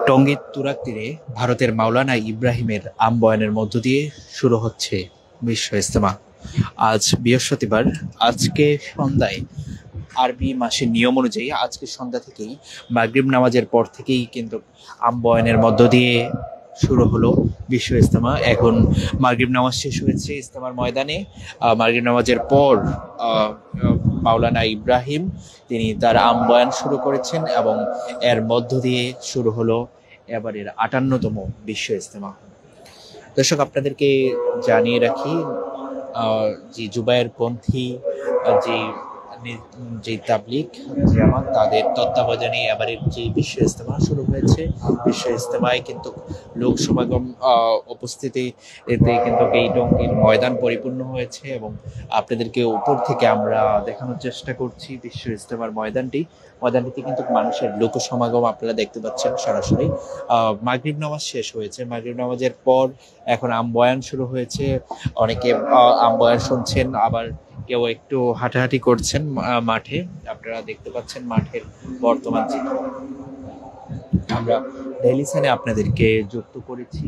টঙ্গীর তুরাগ তীরে ভারতের মাওলানা ইব্রাহিমের বয়ানের মধ্য দিয়ে শুরু হচ্ছে বিশ্ব ইজতেমা। আজ বৃহস্পতিবার, আজকে সন্ধ্যায় আরবি মাসের নিয়ম অনুযায়ী আজকে সন্ধ্যা থেকেই মাগরিব নামাজের পর থেকেই কিন্তু বয়ানের মধ্য দিয়ে শুরু হলো বিশ্ব ইজতেমা। এখন মাগরিব নামাজ শেষ হয়েছে ইজতেমার ময়দানে। মাগরিব নামাজের পর মাওলানা ইব্রাহিম তিনি তার বয়ান শুরু করেছেন এবং এর মধ্য দিয়ে শুরু হলো এবারের 58তম বিশ্ব ইজতেমা। দর্শক, আপনাদেরকে জানিয়ে রাখি, যে জুবায়ের পন্থী যে যে তাবলিগ জামাত তাদের তত্ত্বাবধানে এবারের যে বিশ্ব ইজতেমা শুরু হয়েছে। বিশ্ব ইজতেমায় কিন্তু লোক সমাগম উপস্থিতি এতে কিন্তু এই টঙ্গীর ময়দান পরিপূর্ণ হয়েছে এবং আপনাদেরকে উপর থেকে আমরা দেখানোর চেষ্টা করছি বিশ্ব ইজতেমার ময়দানটিতে কিন্তু মানুষের লোক সমাগম আপনারা দেখতে পাচ্ছেন সরাসরি। মাগরিব নামাজ শেষ হয়েছে, মাগরিব নামাজের পর এখন বয়ান শুরু হয়েছে। অনেকে বয়ান শুনছেন, আবার কেউ একটু হাঁটাহাঁটি করছেন মাঠে। আপনারা দেখতে পাচ্ছেন মাঠের বর্তমান চিত্র। আমরা ডেইলি সানে আপনাদেরকে যুক্ত করেছি,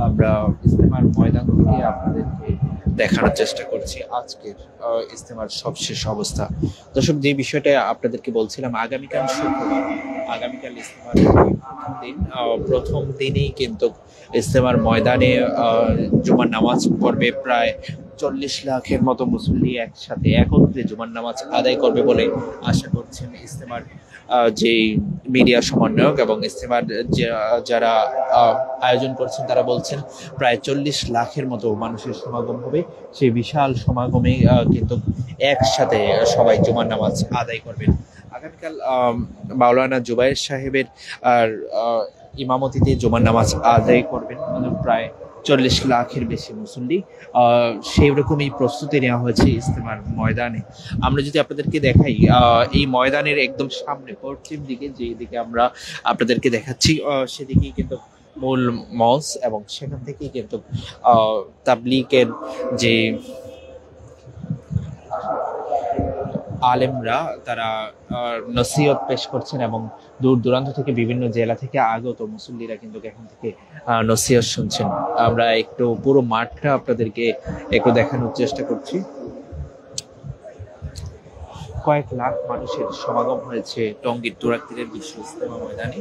আমরা ইজতেমার ময়দান থেকে আপনাদেরকে দেখানোর চেষ্টা করছি আজকের ইজতেমার সবশেষ অবস্থা। দর্শক, যে বিষয়টা আপনাদেরকে বলছিলাম, আগামীকাল শুক্রবার, আগামীকাল ইজতেমার প্রথম দিনেই কিন্তু ইজতেমার ময়দানে জুমার নামাজ পড়বে প্রায় 40 লাখের মতো মুসল্লি একসাথে একত্রে জুমার নামাজ আদায় করবে বলে আশা করছেন ইজতেমার যে মিডিয়া সমন্বয়ক এবং ইজতেমার যারা আয়োজন করছেন তারা বলছেন প্রায় 40 লাখের মতো মানুষের সমাগম হবে। সেই বিশাল সমাগমে কিন্তু একসাথে সবাই জুমার নামাজ আদায় করবেন। আগামীকাল মাওলানা জুবায়ের সাহেবের আর ইমামতিতে জুমার নামাজ আদায় করবেন প্রায় 40 লাখের বেশি মুসল্লি। সেই রকমই প্রস্তুতি নেওয়া হয়েছে ইজতেমার ময়দানে। আমরা যদি আপনাদেরকে দেখাই, এই ময়দানের একদম সামনে পশ্চিম দিকে যে দিকে আমরা আপনাদেরকে দেখাচ্ছি সেদিকেই কিন্তু মূল মঞ্চ এবং সেখান থেকেই কিন্তু তাবলিগের যে আলেমরা তারা নসিহত পেশ করছেন এবং দূর দূরান্ত থেকে বিভিন্ন জেলা থেকে আগত মুসল্লিরা কিন্তু এখান থেকে নসিহত শুনছেন। আমরা একটু পুরো মাঠটা আপনাদেরকে একটু দেখানোর চেষ্টা করছি। কয়েক লাখ মানুষের সমাগম হয়েছে টঙ্গীর তুরাগ তীরের বিশ্ব ইজতেমা ময়দানে।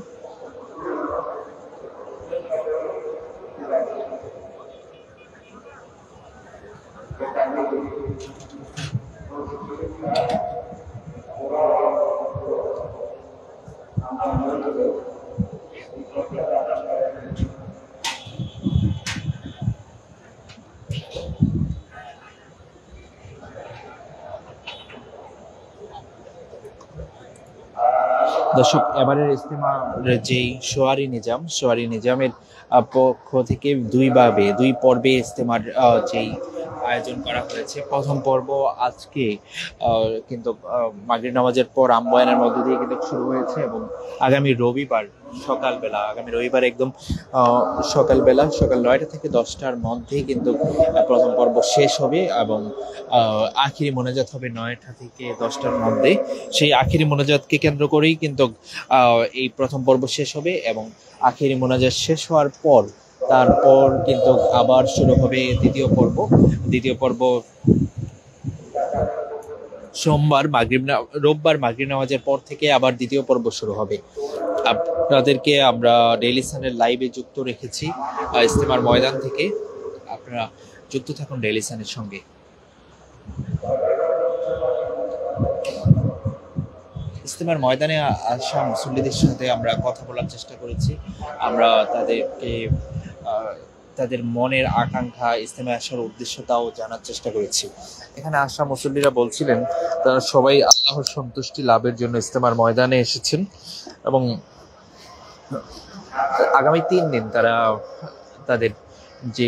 দর্শক, এবারের ইজতেমার যেই সোয়ারি নিজামের পক্ষ থেকে দুই পর্বে ইজতেমার যেই আয়োজন করা হয়েছে। প্রথম পর্ব আজকে কিন্তু মাগরিব নামাজের পর বয়ানের মধ্য দিয়ে কিন্তু শুরু হয়েছে এবং আগামী রবিবার একদম সকালবেলা সকাল 9টা থেকে 10টার মধ্যেই কিন্তু প্রথম পর্ব শেষ হবে এবং আখিরি মোনাজাত হবে 9টা থেকে 10টার মধ্যে। সেই আখিরি মোনাজাতকে কেন্দ্র করেই কিন্তু এই প্রথম পর্ব শেষ হবে এবং আখিরি মোনাজাত শেষ হওয়ার পর তারপর কিন্তু আবার শুরু হবে দ্বিতীয় পর্ব রোববার মাগরিব নামাজের পর থেকে আবার দ্বিতীয় পর্ব শুরু হবে। আপনাদেরকে আমরা ডেইলি সানের লাইভে যুক্ত রেখেছি ইজতেমার ময়দান থেকে। আপনারা যুক্ত থাকুন ডেইলি সানের সঙ্গে। ইজতেমার ময়দানে আসা মুসল্লিদের সাথে আমরা কথা বলার চেষ্টা করেছি। আমরা তাদের মনের আকাঙ্ক্ষা, ইজতেমায় আসার উদ্দেশ্যটাও জানার চেষ্টা করেছি। এখানে আসা মুসল্লিরা বলছিলেন তারা সবাই আল্লাহর সন্তুষ্টি লাভের জন্য ইজতেমার ময়দানে এসেছেন এবং আগামী 3 দিন তারা তাদের যে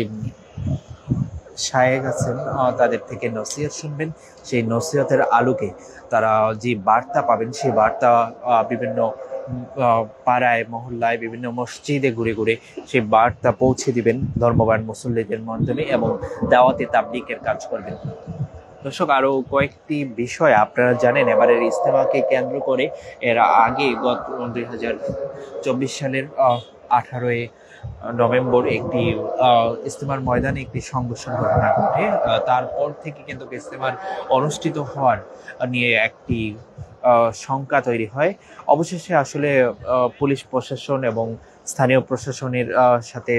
শায়েখ আছেন তাদের থেকে নসিহত শুনবেন। সেই নসিহতের আলোকে তারা যে বার্তা পাবেন সেই বার্তা বিভিন্ন পাড়ায় মহল্লায় বিভিন্ন মসজিদে ঘুরে ঘুরে সেই বার্তা পৌঁছে দিবেন ধর্মবান মুসল্লিদের মাধ্যমে এবং দাওয়াতে তাবলীগের কাজ করবেন। দর্শক, আরো কয়েকটি বিষয় আপনারা জানেন এবারের ইজতেমাকে কেন্দ্র করে এর আগে গত 2024 সালের 18ই নভেম্বর একটি ইজতেমার ময়দানে একটি সংঘর্ষের ঘটনা ঘটে। তারপর থেকে কিন্তু ইজতেমার অনুষ্ঠিত হওয়ার নিয়ে একটি শঙ্কা তৈরি হয়। অবশেষে আসলে পুলিশ প্রশাসন এবং স্থানীয় প্রশাসনের সাথে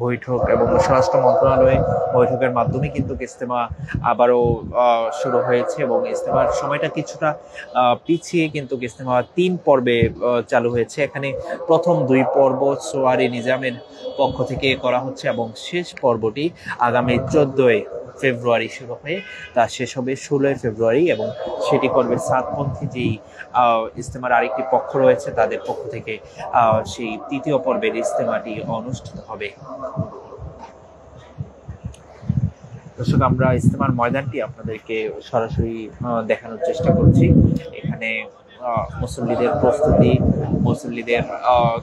বৈঠক এবং স্বরাষ্ট্র মন্ত্রণালয়ে বৈঠকের মাধ্যমে কিন্তু ইজতেমা আবারও শুরু হয়েছে এবং ইজতেমার সময়টা কিছুটা পিছিয়ে কিন্তু ইজতেমা 3 পর্বে চালু হয়েছে। এখানে প্রথম 2 পর্ব সোয়ারি নিজামের পক্ষ থেকে করা হচ্ছে এবং শেষ পর্বটি আগামী 14ই ফেব্রুয়ারি শুরু হয়ে তা শেষ হবে 16ই ফেব্রুয়ারি এবং সেটি করবে সাতপন্থী যেই ইজতেমার আরেকটি পক্ষ রয়েছে তাদের পক্ষ থেকে সেই 3য় পর্বের ইজতেমাটি অনুষ্ঠিত হবে। দর্শক, আমরা ইজতেমার ময়দানটি আপনাদেরকে সরাসরি দেখানোর চেষ্টা করছি। এখানে মুসল্লিদের প্রস্তুতি, মুসল্লিদের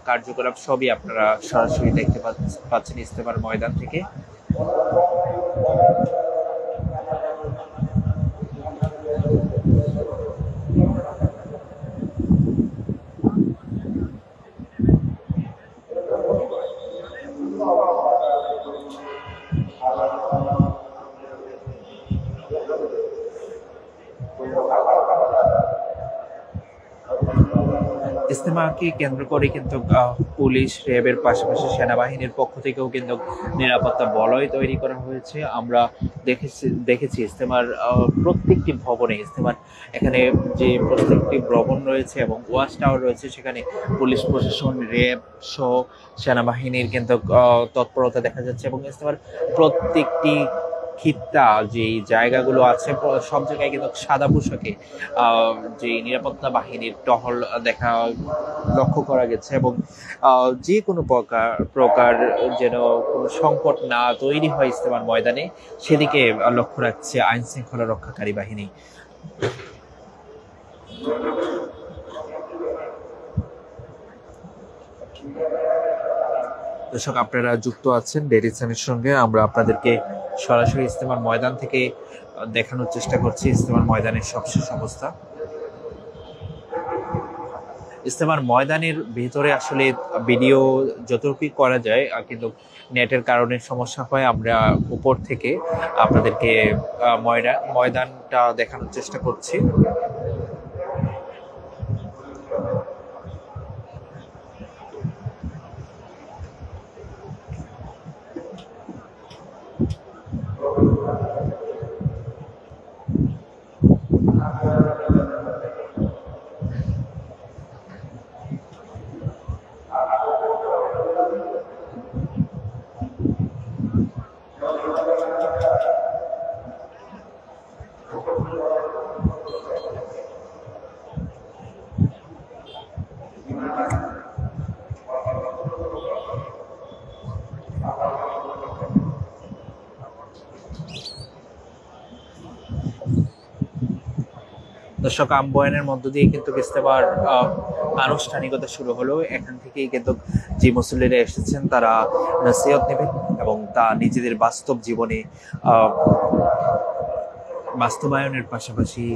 কার্যকলাপ সবই আপনারা সরাসরি দেখতে পাচ্ছেন ইজতেমার ময়দান থেকে। ইজতেমাকে কেন্দ্র করে কিন্তু পুলিশ, র্যাবের পাশাপাশি সেনাবাহিনীর পক্ষ থেকেও কিন্তু নিরাপত্তা বলয় তৈরি করা হয়েছে। আমরা দেখেছি ইজতেমার প্রত্যেকটি ভবনে, ইজতেমার এখানে যে প্রত্যেকটি ভবন রয়েছে এবং ওয়াচ টাওয়ার রয়েছে সেখানে পুলিশ প্রশাসন, র্যাব সহ সেনাবাহিনীর কিন্তু তৎপরতা দেখা যাচ্ছে এবং ইজতেমার প্রত্যেকটি খিত্তা যে জায়গাগুলো আছে সব জায়গায় কিন্তু সাদা পোশাকে যে নিরাপত্তা বাহিনীর টহল লক্ষ্য করা গেছে এবং যে কোনো প্রকার যেন কোনো সংকট না তৈরি হয় ইজতেমার ময়দানে সেদিকে লক্ষ্য রাখছে আইন শৃঙ্খলা রক্ষাকারী বাহিনী। দর্শক, আপনারা যুক্ত আছেন ডেইলি সানের সঙ্গে। আমরা আপনাদেরকে সরাসরি ইজতেমার ময়দান থেকে দেখানোর চেষ্টা করছি ইজতেমার ময়দানের সবশেষ অবস্থা। ইজতেমার ময়দানের ভিতরে আসলে ভিডিও যতটুকু করা যায় কিন্তু নেটের কারণে সমস্যা হয়। আমরা উপর থেকে আপনাদেরকে ময়দানটা দেখানোর চেষ্টা করছি। দর্শক, আম্বয়ানের মধ্য দিয়ে কিন্তু ইজতেমার আনুষ্ঠানিকতা শুরু হলো। এখান থেকেই কিন্তু যে মুসল্লিরা এসেছেন তারা নসিহত নেবেন এবং তা নিজেদের বাস্তব জীবনে বাস্তবায়নের পাশাপাশি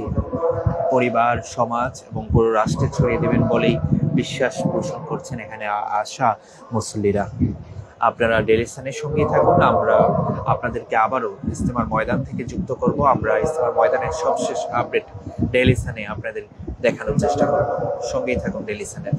পরিবার, সমাজ এবং পুরো রাষ্ট্রে ছড়িয়ে দেবেন বলেই বিশ্বাস পোষণ করছেন এখানে আসা মুসল্লিরা। আপনারা ডেইলি সানের সঙ্গেই থাকুন। আমরা আপনাদেরকে আবারও ইজতেমার ময়দান থেকে যুক্ত করব। আমরা ইজতেমার ময়দানের সবশেষ আপডেট ডেইলি সানে আপনাদের দেখানোর চেষ্টা করব। সঙ্গেই থাকুন ডেইলি সানের।